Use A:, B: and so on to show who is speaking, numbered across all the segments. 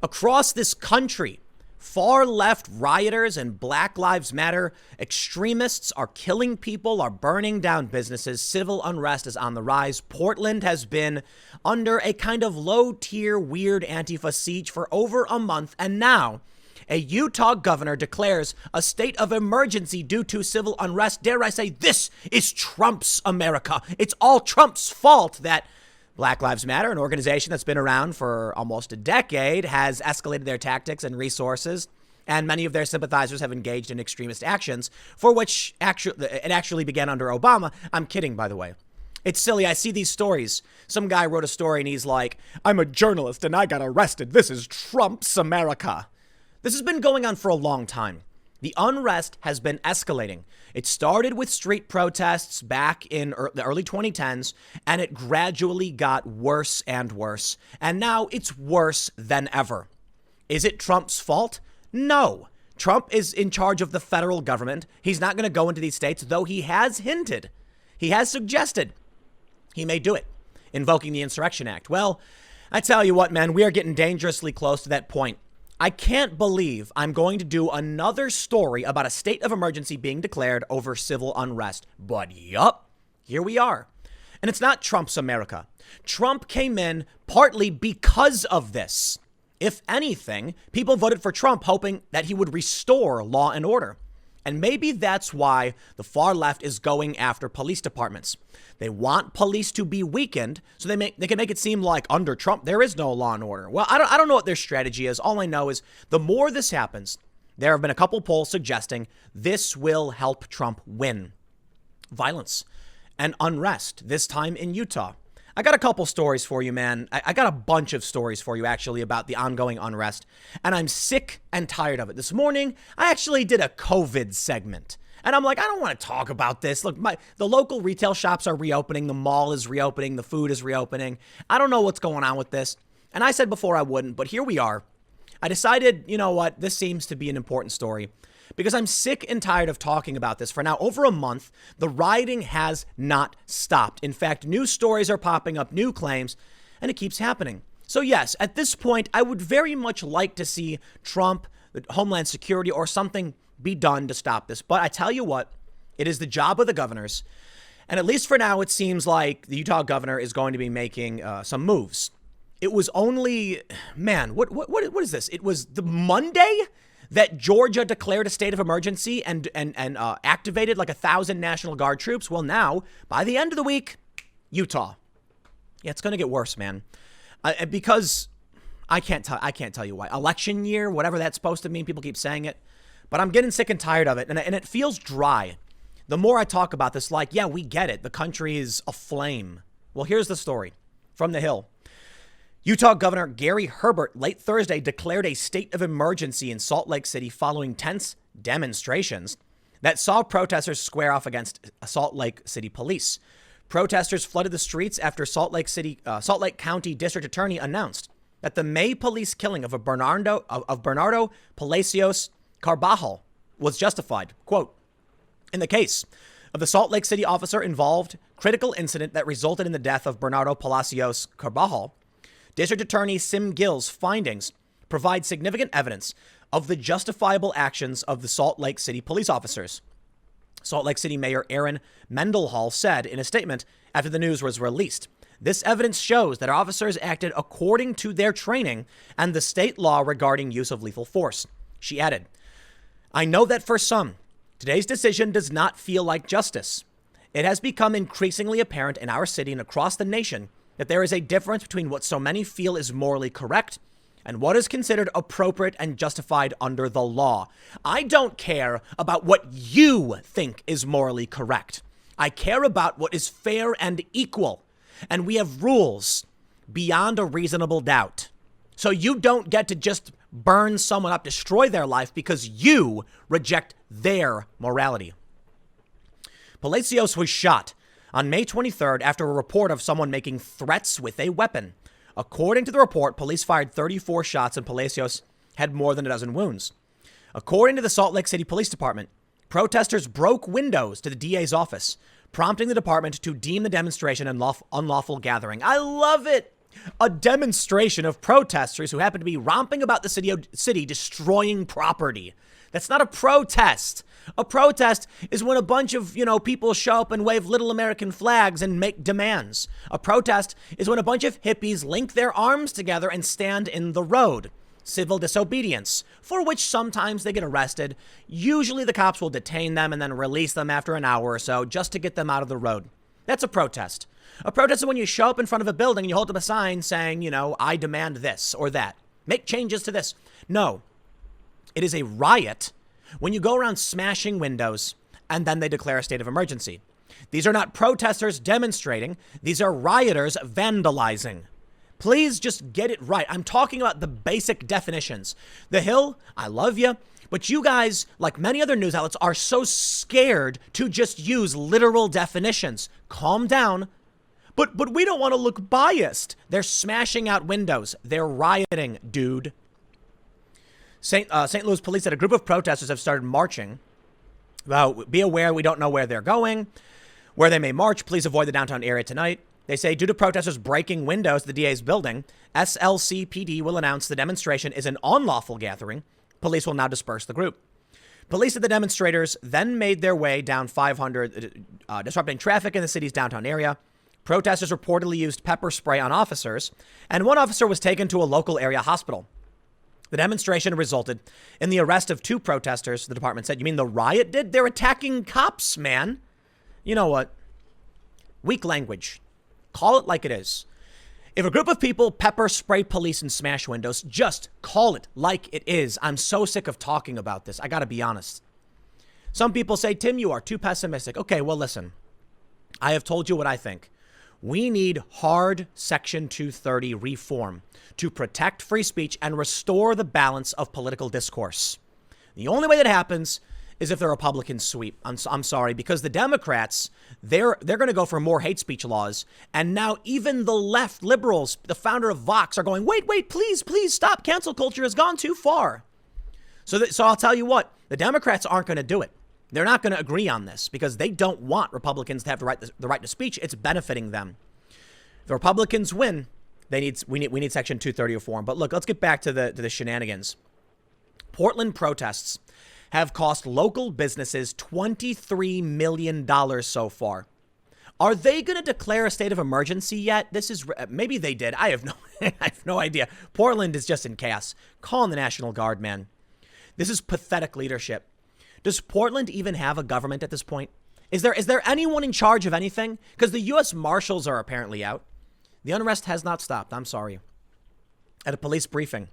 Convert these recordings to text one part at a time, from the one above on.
A: Across this country, far left rioters and Black Lives Matter extremists are killing people, are burning down businesses. Civil unrest is on the rise. Portland has been under a kind of low tier, weird Antifa siege for over a month. And now a Utah governor declares a state of emergency due to civil unrest. Dare I say, this is Trump's America. It's all Trump's fault that Black Lives Matter, an organization that's been around for almost a decade, has escalated their tactics and resources, and many of their sympathizers have engaged in extremist actions, for which it actually began under Obama. I'm kidding, by the way. It's silly. I see these stories. Some guy wrote a story and he's like, I'm a journalist and I got arrested. This is Trump's America. This has been going on for a long time. The unrest has been escalating. It started with street protests back in the early 2010s, and it gradually got worse and worse. And now it's worse than ever. Is it Trump's fault? No. Trump is in charge of the federal government. He's not going to go into these states, though he has hinted. He has suggested he may do it, invoking the Insurrection Act. Well, I tell you what, man, we are getting dangerously close to that point. I can't believe I'm going to do another story about a state of emergency being declared over civil unrest. But yup, here we are. And it's not Trump's America. Trump came in partly because of this. If anything, people voted for Trump hoping that he would restore law and order. And maybe that's why the far left is going after police departments. They want police to be weakened so they can make it seem like under Trump, there is no law and order. Well, I don't know what their strategy is. All I know is the more this happens, there have been a couple polls suggesting this will help Trump win. Violence and unrest, this time in Utah. I got a couple stories for you, man. I got a bunch of stories for you, actually, about the ongoing unrest. And I'm sick and tired of it. This morning, I actually did a COVID segment. And I'm like, I don't want to talk about this. Look, the local retail shops are reopening. The mall is reopening. The food is reopening. I don't know what's going on with this. And I said before I wouldn't, but here we are. I decided, you know what? This seems to be an important story. Because I'm sick and tired of talking about this. For now over a month, the rioting has not stopped. In fact, new stories are popping up, new claims, and it keeps happening. So yes, at this point, I would very much like to see Trump, the Homeland Security, or something be done to stop this. But I tell you what, it is the job of the governors. And at least for now, it seems like the Utah governor is going to be making some moves. It was only, man, what is this? It was the Monday that Georgia declared a state of emergency and activated like 1,000 National Guard troops. Well, now, by the end of the week, Utah. Yeah, it's going to get worse, man. Because I can't tell you why. Election year, whatever that's supposed to mean, people keep saying it. But I'm getting sick and tired of it, and it feels dry. The more I talk about this, like, yeah, we get it. The country is aflame. Well, here's the story from The Hill. Utah Governor Gary Herbert late Thursday declared a state of emergency in Salt Lake City following tense demonstrations that saw protesters square off against Salt Lake City police. Protesters flooded the streets after Salt Lake County District Attorney announced that the May police killing of Bernardo Palacios Carbajal was justified. Quote, in the case of the Salt Lake City officer involved critical incident that resulted in the death of Bernardo Palacios Carbajal, District Attorney Sim Gill's findings provide significant evidence of the justifiable actions of the Salt Lake City police officers. Salt Lake City Mayor Aaron Mendenhall said in a statement after the news was released, this evidence shows that our officers acted according to their training and the state law regarding use of lethal force. She added, I know that for some, today's decision does not feel like justice. It has become increasingly apparent in our city and across the nation that there is a difference between what so many feel is morally correct and what is considered appropriate and justified under the law. I don't care about what you think is morally correct. I care about what is fair and equal. And we have rules beyond a reasonable doubt. So you don't get to just burn someone up, destroy their life because you reject their morality. Palacios was shot on May 23rd after a report of someone making threats with a weapon. According to the report, police fired 34 shots and Palacios had more than a dozen wounds. According to the Salt Lake City Police Department, protesters broke windows to the DA's office, prompting the department to deem the demonstration an unlawful gathering. I love it. a demonstration of protesters who happen to be romping about the city destroying property. That's not a protest. A protest is when a bunch of, people show up and wave little American flags and make demands. A protest is when a bunch of hippies link their arms together and stand in the road. Civil disobedience, for which sometimes they get arrested. Usually the cops will detain them and then release them after an hour or so just to get them out of the road. That's a protest. A protest is when you show up in front of a building and you hold up a sign saying, I demand this or that. Make changes to this. No, it is a riot when you go around smashing windows and then they declare a state of emergency. These are not protesters demonstrating. These are rioters vandalizing. Please just get it right. I'm talking about the basic definitions. The Hill, I love you, but you guys, like many other news outlets, are so scared to just use literal definitions. Calm down. But we don't want to look biased. They're smashing out windows. They're rioting, dude. St. Louis police said a group of protesters have started marching. Be aware we don't know where they're going, where they may march. Please avoid the downtown area tonight. They say due to protesters breaking windows to the DA's building, SLCPD will announce the demonstration is an unlawful gathering. Police will now disperse the group. Police said the demonstrators then made their way down 500, disrupting traffic in the city's downtown area. Protesters reportedly used pepper spray on officers, and one officer was taken to a local area hospital. The demonstration resulted in the arrest of 2 protesters, the department said. You mean the riot did? They're attacking cops, man. You know what? Weak language. Call it like it is. If a group of people pepper spray police and smash windows, just call it like it is. I'm so sick of talking about this. I got to be honest. Some people say, Tim, you are too pessimistic. Okay, well, listen. I have told you what I think. We need hard Section 230 reform to protect free speech and restore the balance of political discourse. The only way that happens is if the Republicans sweep. I'm sorry, because the Democrats, they're going to go for more hate speech laws. And now even the left liberals, the founder of Vox, are going, wait, please stop. Cancel culture has gone too far. So I'll tell you what, the Democrats aren't going to do it. They're not going to agree on this because they don't want Republicans to have the right to speech. It's benefiting them. If the Republicans win, we need Section 230 reform. But look, let's get back to the shenanigans. Portland protests have cost local businesses $23 million so far. Are they going to declare a state of emergency yet? Maybe they did. I have no idea. Portland is just in chaos. Call in the National Guard, man. This is pathetic leadership. Does Portland even have a government at this point? Is there anyone in charge of anything? Because the U.S. Marshals are apparently out. The unrest has not stopped. I'm sorry. At a police briefing,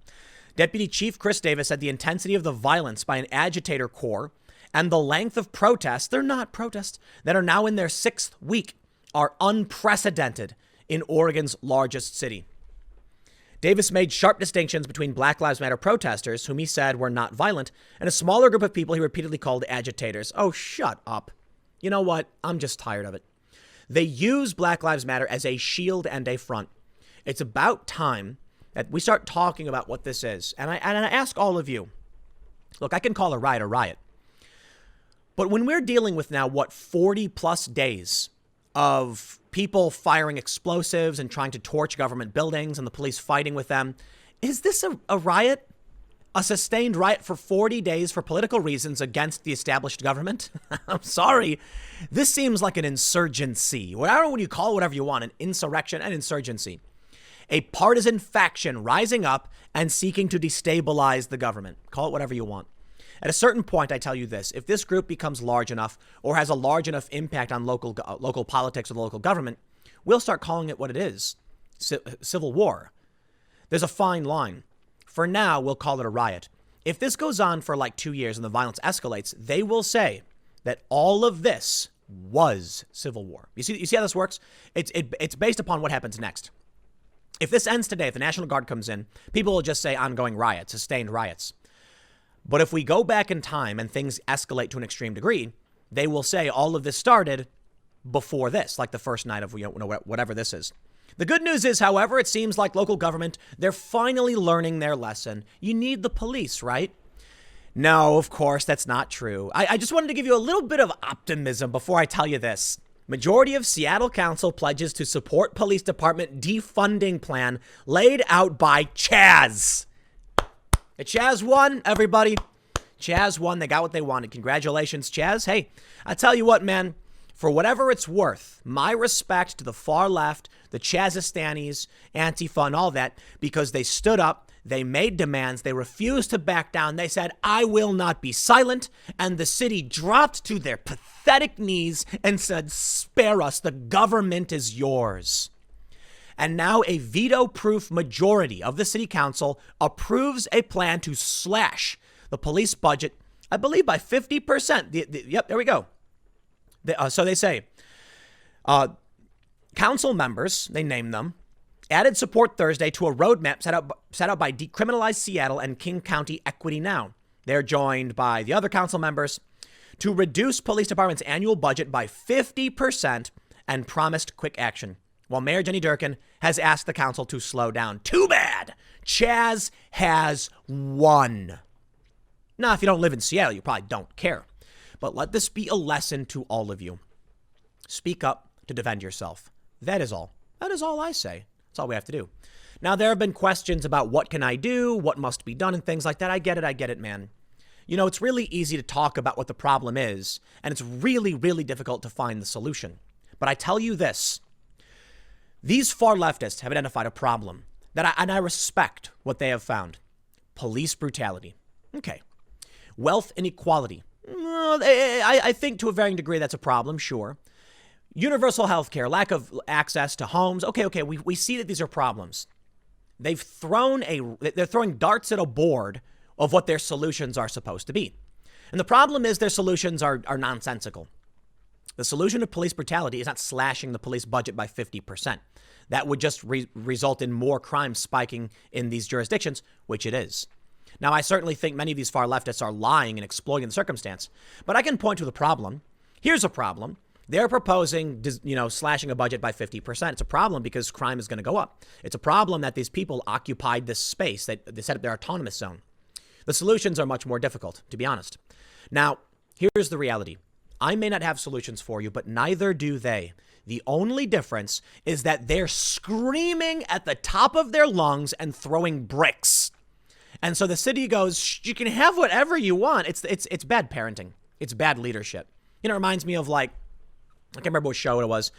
A: Deputy Chief Chris Davis said the intensity of the violence by an agitator corps and the length of protests, they're not protests, that are now in their 6th week are unprecedented in Oregon's largest city. Davis made sharp distinctions between Black Lives Matter protesters, whom he said were not violent, and a smaller group of people he repeatedly called agitators. Oh, shut up. You know what? I'm just tired of it. They use Black Lives Matter as a shield and a front. It's about time that we start talking about what this is. And I ask all of you, look, I can call a riot. But when we're dealing with now, 40 plus days of people firing explosives and trying to torch government buildings and the police fighting with them, is this a riot? A sustained riot for 40 days for political reasons against the established government? I'm sorry. This seems like an insurgency. I don't know what you call it, whatever you want, an insurrection, an insurgency. A partisan faction rising up and seeking to destabilize the government. Call it whatever you want. At a certain point, I tell you this, if this group becomes large enough or has a large enough impact on local politics or the local government, we'll start calling it what it is, civil war. There's a fine line. For now, we'll call it a riot. If this goes on for like 2 years and the violence escalates, they will say that all of this was civil war. You see how this works? It's based upon what happens next. If this ends today, if the National Guard comes in, people will just say ongoing riots, sustained riots. But if we go back in time and things escalate to an extreme degree, they will say all of this started before this, like the first night of whatever this is. The good news is, however, it seems like local government, they're finally learning their lesson. You need the police, right? No, of course, that's not true. I just wanted to give you a little bit of optimism before I tell you this. Majority of Seattle Council pledges to support police department defunding plan laid out by Chaz. The Chaz won, everybody. Chaz won. They got what they wanted. Congratulations, Chaz. Hey, I tell you what, man, for whatever it's worth, my respect to the far left, the Chazistanis, Antifa, and all that, because they stood up, they made demands, they refused to back down. They said, I will not be silent. And the city dropped to their pathetic knees and said, spare us. The government is yours. And now a veto-proof majority of the city council approves a plan to slash the police budget, I believe, by 50%. Yep, there we go. So they say, council members, they name them, added support Thursday to a roadmap set out by Decriminalize Seattle and King County Equity Now. They're joined by the other council members to reduce police department's annual budget by 50% and promised quick action, while Mayor Jenny Durkin has asked the council to slow down. Too bad. Chaz has won. Now, if you don't live in Seattle, you probably don't care. But let this be a lesson to all of you. Speak up to defend yourself. That is all. That is all I say. That's all we have to do. Now, there have been questions about what can I do, what must be done, and things like that. I get it, man. You know, it's really easy to talk about what the problem is, and it's really, really difficult to find the solution. But I tell you this. These far leftists have identified a problem and I respect what they have found. Police brutality. Okay. Wealth inequality. I think to a varying degree that's a problem, sure. Universal health care, lack of access to homes. Okay, we see that these are problems. They're throwing darts at a board of what their solutions are supposed to be. And the problem is their solutions are nonsensical. The solution to police brutality is not slashing the police budget by 50%. That would just result in more crime spiking in these jurisdictions, which it is. Now, I certainly think many of these far leftists are lying and exploiting the circumstance, but I can point to the problem. Here's a problem. They're proposing, slashing a budget by 50%. It's a problem because crime is going to go up. It's a problem that these people occupied this space, that they set up their autonomous zone. The solutions are much more difficult, to be honest. Now, here's the reality. I may not have solutions for you, but neither do they. The only difference is that they're screaming at the top of their lungs and throwing bricks. And so the city goes, you can have whatever you want. It's bad parenting. It's bad leadership. It reminds me of I can't remember what show it was,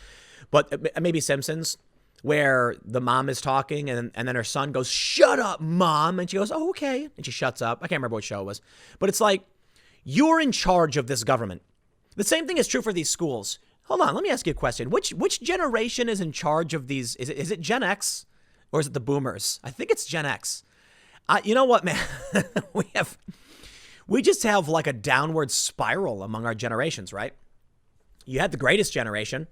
A: but maybe Simpsons, where the mom is talking and then her son goes, shut up, mom. And she goes, oh, okay. And she shuts up. I can't remember what show it was, but it's like, you're in charge of this government. The same thing is true for these schools. Hold on. Let me ask you a question. Which generation is in charge of these? Is it Gen X or is it the boomers? I think it's Gen X. You know what, man? we just have like a downward spiral among our generations, right? You had the greatest generation.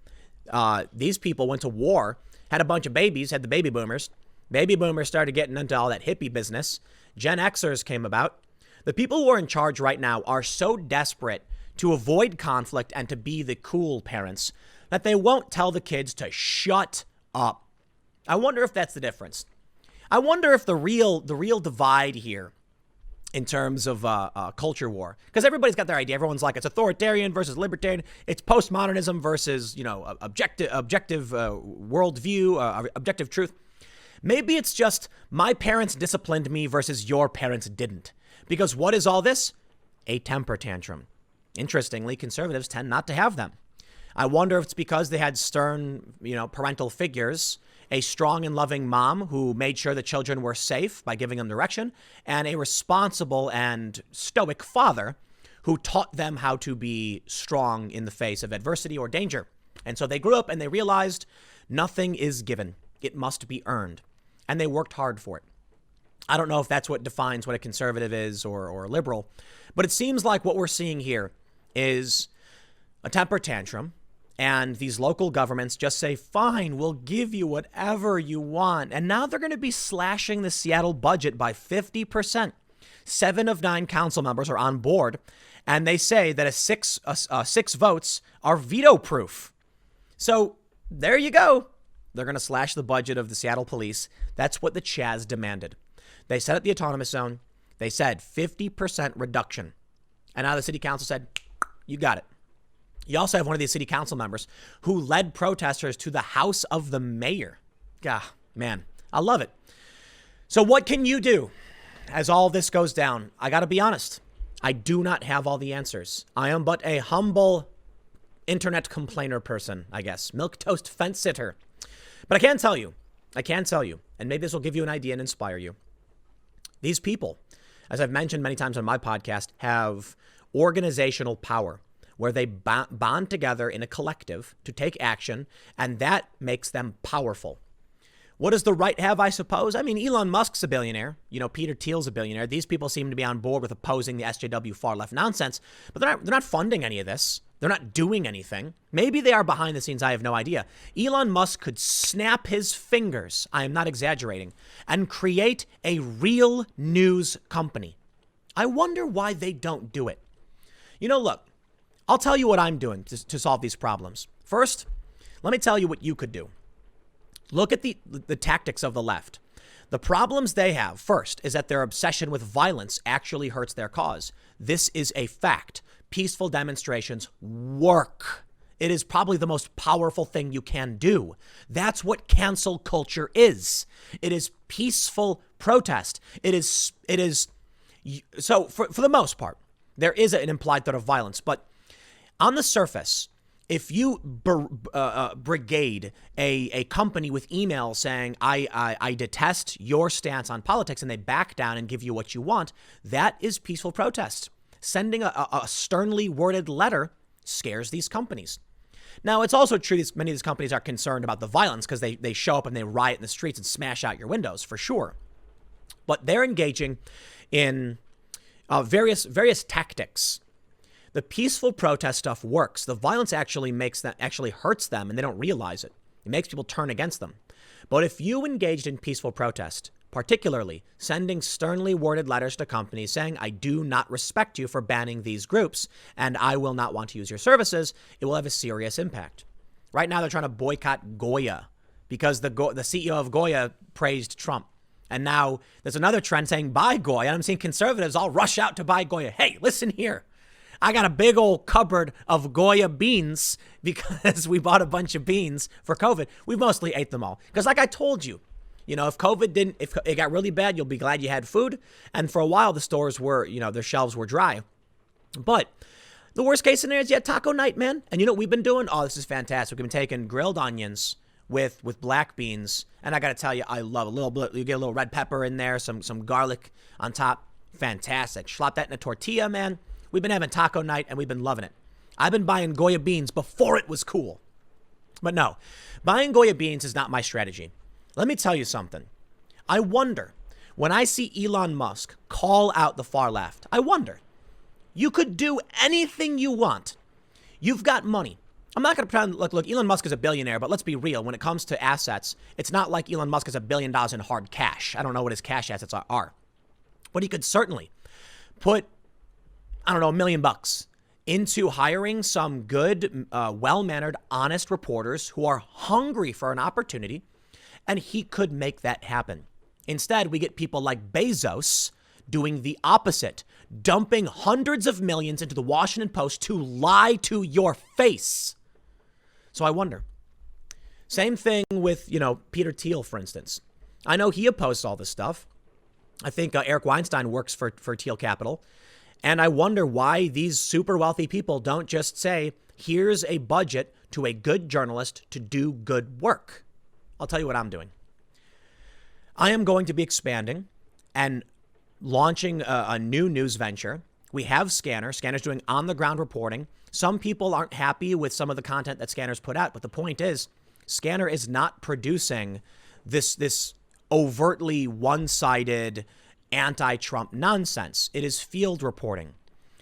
A: These people went to war, had a bunch of babies, had the baby boomers. Baby boomers started getting into all that hippie business. Gen Xers came about. The people who are in charge right now are so desperate to avoid conflict and to be the cool parents that they won't tell the kids to shut up. I wonder if that's the difference. I wonder if the real divide here in terms of culture war, because everybody's got their idea. Everyone's like, it's authoritarian versus libertarian. It's postmodernism versus, objective worldview, objective truth. Maybe it's just my parents disciplined me versus your parents didn't. Because what is all this? A temper tantrum. Interestingly, conservatives tend not to have them. I wonder if it's because they had stern, parental figures, a strong and loving mom who made sure the children were safe by giving them direction, and a responsible and stoic father who taught them how to be strong in the face of adversity or danger. And so they grew up and they realized nothing is given. It must be earned. And they worked hard for it. I don't know if that's what defines what a conservative is or a liberal, but it seems like what we're seeing here is a temper tantrum. And these local governments just say, fine, we'll give you whatever you want. And now they're going to be slashing the Seattle budget by 50%. 7 of 9 council members are on board. And they say that 6 votes are veto proof. So there you go. They're going to slash the budget of the Seattle police. That's what the Chaz demanded. They set up the autonomous zone. They said 50% reduction. And now the city council said, you got it. You also have one of these city council members who led protesters to the house of the mayor. God, man, I love it. So what can you do as all this goes down? I got to be honest. I do not have all the answers. I am but a humble internet complainer person, I guess. Milquetoast fence sitter. But I can tell you, and maybe this will give you an idea and inspire you. These people, as I've mentioned many times on my podcast, have organizational power where they bond together in a collective to take action, and that makes them powerful. What does the right have, I suppose? I mean, Elon Musk's a billionaire. Peter Thiel's a billionaire. These people seem to be on board with opposing the SJW far left nonsense, but they're not funding any of this. They're not doing anything. Maybe they are behind the scenes. I have no idea. Elon Musk could snap his fingers, I am not exaggerating, and create a real news company. I wonder why they don't do it. Look, I'll tell you what I'm doing to solve these problems. First, let me tell you what you could do. Look at the tactics of the left. The problems they have, first, is that their obsession with violence actually hurts their cause. This is a fact. Peaceful demonstrations work. It is probably the most powerful thing you can do. That's what cancel culture is. It is peaceful protest. It is. So for the most part, there is an implied threat of violence. But on the surface, if you brigade a company with emails saying, I detest your stance on politics, and they back down and give you what you want, that is peaceful protest. Sending a sternly worded letter scares these companies. Now, it's also true that many of these companies are concerned about the violence because they show up and they riot in the streets and smash out your windows, for sure. But they're engaging in various tactics. The peaceful protest stuff works. The violence actually hurts them, and they don't realize it. It makes people turn against them. But if you engaged in peaceful protest, particularly sending sternly worded letters to companies saying, I do not respect you for banning these groups, and I will not want to use your services, it will have a serious impact. Right now, they're trying to boycott Goya because the CEO of Goya praised Trump. And now there's another trend saying, buy Goya. And I'm seeing conservatives all rush out to buy Goya. Hey, listen here. I got a big old cupboard of Goya beans because we bought a bunch of beans for COVID. We mostly ate them all. Because like I told you, if it got really bad, you'll be glad you had food. And for a while, the stores were, their shelves were dry. But the worst case scenario is you had taco night, man. And you know what we've been doing? Oh, this is fantastic. We've been taking grilled onions with black beans. And I got to tell you, I love a little bit. You get a little red pepper in there, some garlic on top. Fantastic. Slop that in a tortilla, man. We've been having taco night, and we've been loving it. I've been buying Goya beans before it was cool. But no, buying Goya beans is not my strategy. Let me tell you something. I wonder, when I see Elon Musk call out the far left, I wonder, you could do anything you want. You've got money. I'm not going to pretend, look, Elon Musk is a billionaire, but let's be real. When it comes to assets, it's not like Elon Musk has $1 billion in hard cash. I don't know what his cash assets are. But he could certainly put $1 million into hiring some good, well-mannered, honest reporters who are hungry for an opportunity, and he could make that happen. Instead, we get people like Bezos doing the opposite, dumping hundreds of millions into the Washington Post to lie to your face. So I wonder. Same thing with, Peter Thiel, for instance. I know he opposed all this stuff. I think Eric Weinstein works for Thiel Capital. And I wonder why these super wealthy people don't just say, here's a budget to a good journalist to do good work. I'll tell you what I'm doing. I am going to be expanding and launching a new news venture. We have Scanner. Scanner's doing on-the-ground reporting. Some people aren't happy with some of the content that Scanner's put out, but the point is, Scanner is not producing this overtly one-sided anti-Trump nonsense. It is field reporting.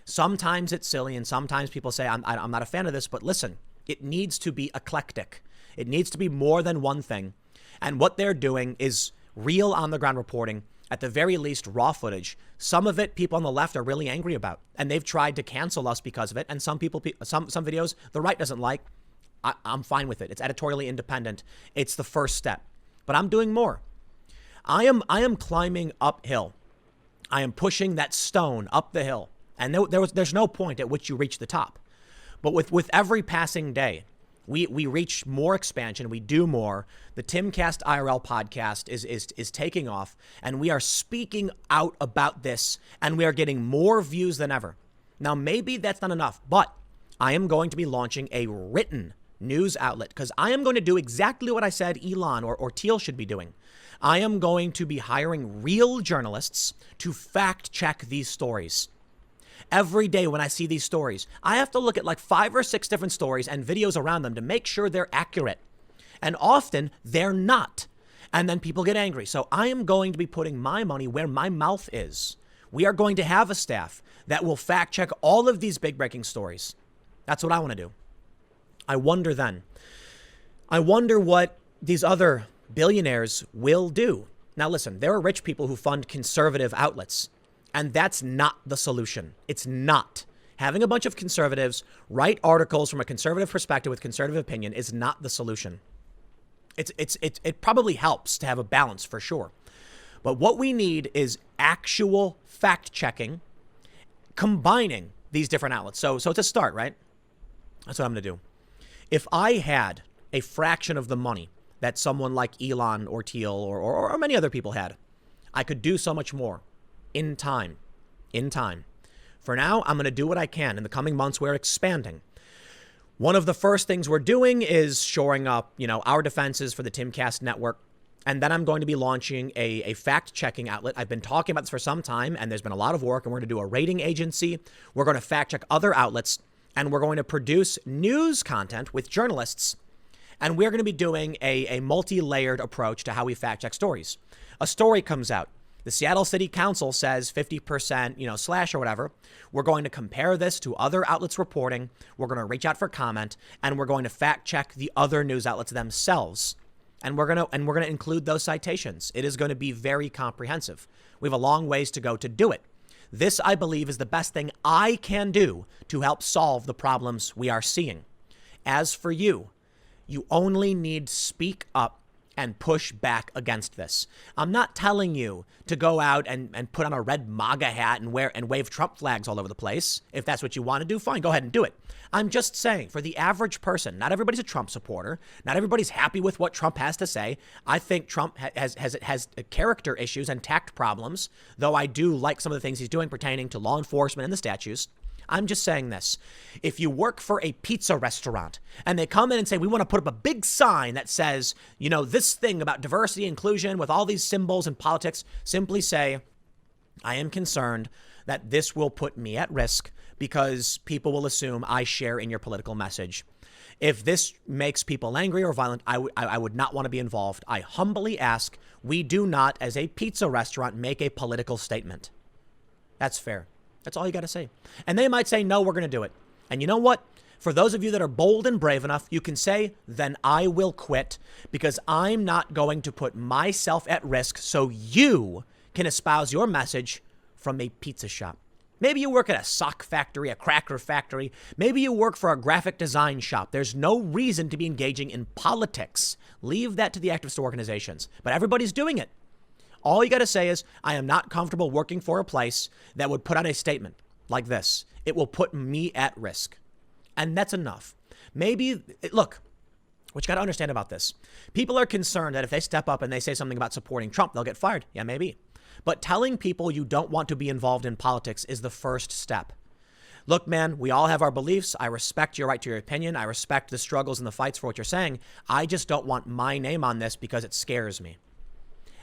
A: Sometimes it's silly, and sometimes people say, I'm not a fan of this, but listen, it needs to be eclectic. It needs to be more than one thing. And what they're doing is real on-the-ground reporting, at the very least raw footage. Some of it people on the left are really angry about, and they've tried to cancel us because of it. And some videos the right doesn't like. I'm fine with it. It's editorially independent. It's the first step. But I'm doing more. I am climbing uphill. I am pushing that stone up the hill. And there's no point at which you reach the top. But with every passing day, we reach more expansion. We do more. The Timcast IRL podcast is taking off, and we are speaking out about this, and we are getting more views than ever. Now, maybe that's not enough, but I am going to be launching a written news outlet because I am going to do exactly what I said Elon or Thiel should be doing. I am going to be hiring real journalists to fact check these stories. Every day when I see these stories, I have to look at like 5 or 6 different stories and videos around them to make sure they're accurate. And often they're not. And then people get angry. So I am going to be putting my money where my mouth is. We are going to have a staff that will fact check all of these big breaking stories. That's what I want to do. I wonder what these other billionaires will do. Now, listen, there are rich people who fund conservative outlets, and that's not the solution. It's not. Having a bunch of conservatives write articles from a conservative perspective with conservative opinion is not the solution. It probably helps to have a balance for sure. But what we need is actual fact checking, combining these different outlets. So it's a start, right? That's what I'm going to do. If I had a fraction of the money that someone like Elon or Thiel or many other people had, I could do so much more in time. For now, I'm going to do what I can. In the coming months, we're expanding. One of the first things we're doing is shoring up, our defenses for the Timcast network. And then I'm going to be launching a fact-checking outlet. I've been talking about this for some time, and there's been a lot of work, and we're going to do a rating agency. We're going to fact-check other outlets, and we're going to produce news content with journalists. And we're going to be doing a multi-layered approach to how we fact-check stories. A story comes out. The Seattle City Council says 50%, slash or whatever. We're going to compare this to other outlets reporting. We're going to reach out for comment, and we're going to fact-check the other news outlets themselves. And we're going to include those citations. It is going to be very comprehensive. We have a long ways to go to do it. This, I believe, is the best thing I can do to help solve the problems we are seeing. As for you, you only need to speak up and push back against this. I'm not telling you to go out and put on a red MAGA hat and wave Trump flags all over the place. If that's what you want to do, fine, go ahead and do it. I'm just saying, for the average person, not everybody's a Trump supporter. Not everybody's happy with what Trump has to say. I think Trump has character issues and tact problems, though I do like some of the things he's doing pertaining to law enforcement and the statutes. I'm just saying this. If you work for a pizza restaurant and they come in and say, we want to put up a big sign that says, this thing about diversity, inclusion with all these symbols and politics, simply say, I am concerned that this will put me at risk because people will assume I share in your political message. If this makes people angry or violent, I would not want to be involved. I humbly ask, we do not, as a pizza restaurant, make a political statement. That's fair. That's all you got to say. And they might say, no, we're going to do it. And you know what? For those of you that are bold and brave enough, you can say, then I will quit because I'm not going to put myself at risk so you can espouse your message from a pizza shop. Maybe you work at a sock factory, a cracker factory. Maybe you work for a graphic design shop. There's no reason to be engaging in politics. Leave that to the activist organizations. But everybody's doing it. All you got to say is, I am not comfortable working for a place that would put out a statement like this. It will put me at risk. And that's enough. Look, what you got to understand about this. People are concerned that if they step up and they say something about supporting Trump, they'll get fired. Yeah, maybe. But telling people you don't want to be involved in politics is the first step. Look, man, we all have our beliefs. I respect your right to your opinion. I respect the struggles and the fights for what you're saying. I just don't want my name on this because it scares me.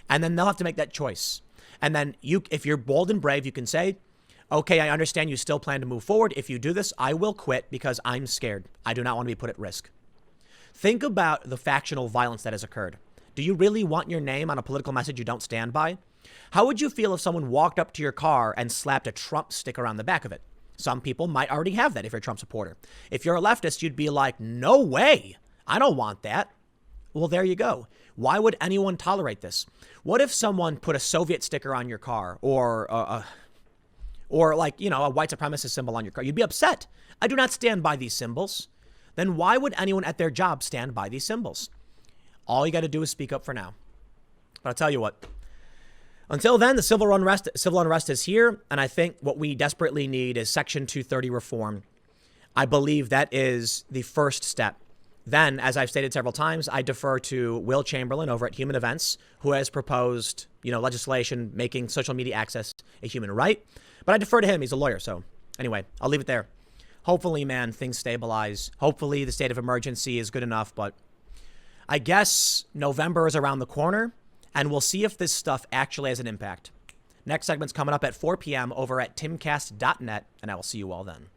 A: And then they'll have to make that choice. And then if you're bold and brave, you can say, okay, I understand you still plan to move forward. If you do this, I will quit because I'm scared. I do not want to be put at risk. Think about the factional violence that has occurred. Do you really want your name on a political message you don't stand by? How would you feel if someone walked up to your car and slapped a Trump sticker on the back of it? Some people might already have that if you're a Trump supporter. If you're a leftist, you'd be like, no way. I don't want that. Well, there you go. Why would anyone tolerate this? What if someone put a Soviet sticker on your car or a white supremacist symbol on your car? You'd be upset. I do not stand by these symbols. Then why would anyone at their job stand by these symbols? All you got to do is speak up for now. But I'll tell you what. Until then, the civil unrest is here. And I think what we desperately need is Section 230 reform. I believe that is the first step. Then, as I've stated several times, I defer to Will Chamberlain over at Human Events, who has proposed, legislation making social media access a human right. But I defer to him. He's a lawyer. So anyway, I'll leave it there. Hopefully, man, things stabilize. Hopefully the state of emergency is good enough. But I guess November is around the corner, and we'll see if this stuff actually has an impact. Next segment's coming up at 4 p.m. over at timcast.net, and I will see you all then.